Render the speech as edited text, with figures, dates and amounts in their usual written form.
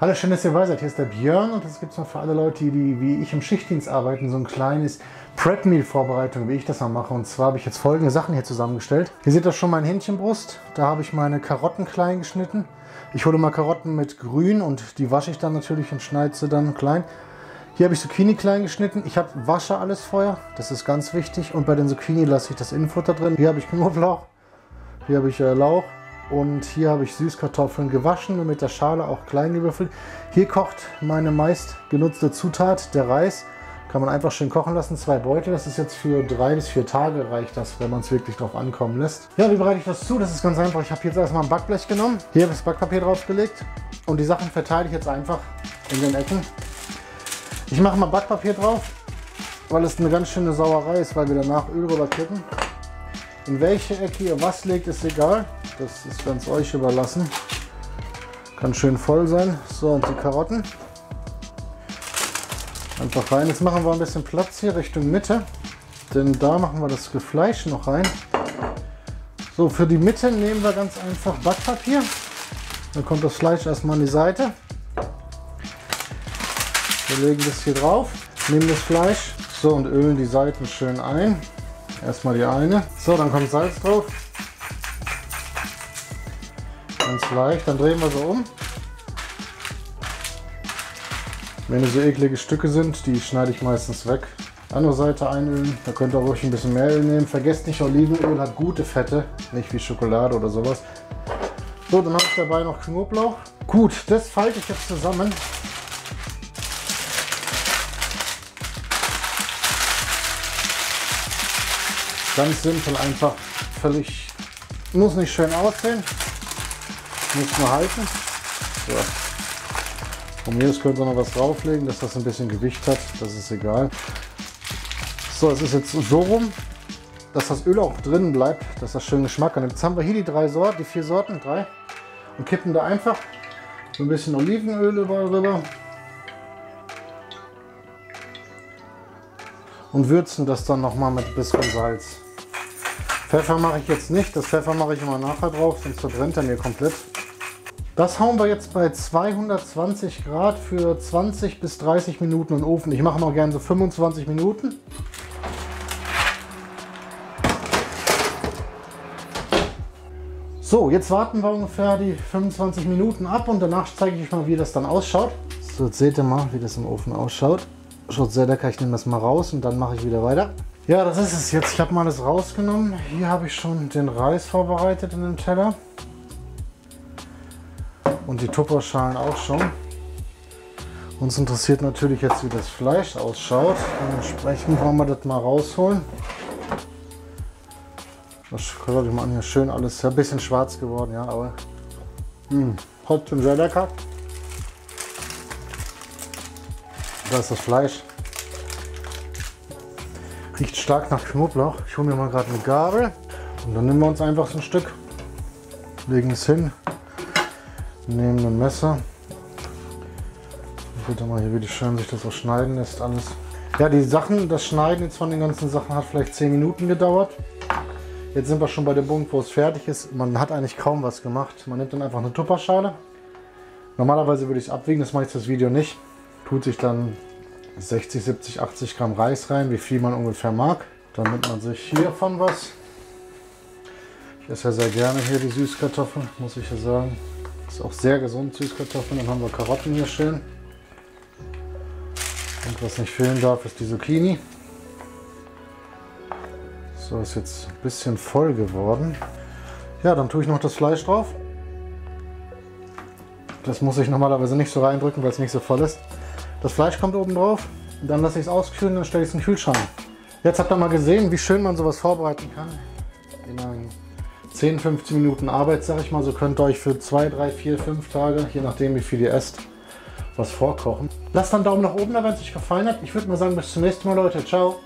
Hallo, schön, dass ihr dabei seid. Hier ist der Björn und das gibt es noch für alle Leute, die wie ich im Schichtdienst arbeiten, so ein kleines Prep-Meal-Vorbereitung, wie ich das mal mache. Und zwar habe ich jetzt folgende Sachen hier zusammengestellt. Hier seht ihr schon mein Hähnchenbrust. Da habe ich meine Karotten klein geschnitten. Ich hole mal Karotten mit Grün und die wasche ich dann natürlich und schneide sie dann klein. Hier habe ich Zucchini klein geschnitten. Ich wasche alles vorher, das ist ganz wichtig. Und bei den Zucchini lasse ich das Innenfutter drin. Hier habe ich Knoblauch, hier habe ich Lauch. Und hier habe ich Süßkartoffeln gewaschen und mit der Schale auch klein gewürfelt. Hier kocht meine meist genutzte Zutat, der Reis. Kann man einfach schön kochen lassen, 2 Beutel. Das ist jetzt für 3 bis 4 Tage reicht das, wenn man es wirklich drauf ankommen lässt. Ja, wie bereite ich das zu? Das ist ganz einfach. Ich habe jetzt erstmal ein Backblech genommen. Hier habe ich das Backpapier draufgelegt. Und die Sachen verteile ich jetzt einfach in den Ecken. Ich mache mal Backpapier drauf, weil es eine ganz schöne Sauerei ist, weil wir danach Öl rüber kippen. In welche Ecke ihr was legt, ist egal. Das ist ganz euch überlassen. Kann schön voll sein. So, und die Karotten. Einfach rein. Jetzt machen wir ein bisschen Platz hier Richtung Mitte. Denn da machen wir das Fleisch noch rein. So, für die Mitte nehmen wir ganz einfach Backpapier. Dann kommt das Fleisch erstmal an die Seite. Wir legen das hier drauf. Nehmen das Fleisch. So, und ölen die Seiten schön ein. Erstmal die eine. So, dann kommt Salz drauf. Ganz leicht. Dann drehen wir so um. Wenn es so eklige Stücke sind, die schneide ich meistens weg. Andere Seite einölen. Da könnt ihr ruhig ein bisschen mehr Öl nehmen. Vergesst nicht, Olivenöl hat gute Fette. Nicht wie Schokolade oder sowas. So, dann habe ich dabei noch Knoblauch. Gut, das falte ich jetzt zusammen. Ganz simpel, einfach völlig, muss nicht schön aussehen, muss nur halten. So. Von mir aus könnt ihr noch was drauflegen, dass das ein bisschen Gewicht hat, das ist egal. So, es ist jetzt so rum, dass das Öl auch drin bleibt, dass das schön Geschmack hat. Jetzt haben wir hier die 4 Sorten, 3 und kippen da einfach so ein bisschen Olivenöl überall rüber. Und würzen das dann nochmal mit ein bisschen Salz. Pfeffer mache ich jetzt nicht, das Pfeffer mache ich immer nachher drauf, sonst verbrennt er mir komplett. Das hauen wir jetzt bei 220 Grad für 20 bis 30 Minuten in den Ofen. Ich mache mal gerne so 25 Minuten. So, jetzt warten wir ungefähr die 25 Minuten ab und danach zeige ich euch mal, wie das dann ausschaut. So, jetzt seht ihr mal, wie das im Ofen ausschaut. Schaut sehr lecker, ich nehme das mal raus und dann mache ich wieder weiter. Ja, das ist es jetzt. Ich habe mal alles rausgenommen. Hier habe ich schon den Reis vorbereitet in dem Teller. Und die Tupperschalen auch schon. Uns interessiert natürlich jetzt, wie das Fleisch ausschaut. Dementsprechend wollen wir das mal rausholen. Das schaut euch mal an, hier schön alles. Ja, ein bisschen schwarz geworden, ja, aber trotzdem sehr lecker. Da ist das Fleisch. Riecht stark nach Knoblauch. Ich hole mir mal gerade eine Gabel und dann nehmen wir uns einfach so ein Stück, legen es hin, nehmen ein Messer. Seht ihr mal hier, wie schön sich das auch schneiden lässt alles. Ja, die Sachen, das Schneiden jetzt von den ganzen Sachen hat vielleicht 10 Minuten gedauert. Jetzt sind wir schon bei dem Punkt, wo es fertig ist. Man hat eigentlich kaum was gemacht. Man nimmt dann einfach eine Tupperschale. Normalerweise würde ich es abwiegen, das mache ich das Video nicht. Tut sich dann 60, 70, 80 Gramm Reis rein, wie viel man ungefähr mag. Dann nimmt man sich hiervon was. Ich esse ja sehr gerne hier die Süßkartoffeln, muss ich ja sagen. Ist auch sehr gesund, Süßkartoffeln. Dann haben wir Karotten hier schön. Und was nicht fehlen darf, ist die Zucchini. So, ist jetzt ein bisschen voll geworden. Ja, dann tue ich noch das Fleisch drauf. Das muss ich normalerweise nicht so reindrücken, weil es nicht so voll ist. Das Fleisch kommt oben drauf, dann lasse ich es auskühlen, dann stelle ich es in den Kühlschrank. Jetzt habt ihr mal gesehen, wie schön man sowas vorbereiten kann. In einen 10, 15 Minuten Arbeit, sag ich mal, so könnt ihr euch für 2, 3, 4, 5 Tage, je nachdem wie viel ihr esst, was vorkochen. Lasst einen Daumen nach oben da, wenn es euch gefallen hat. Ich würde mal sagen, bis zum nächsten Mal, Leute. Ciao.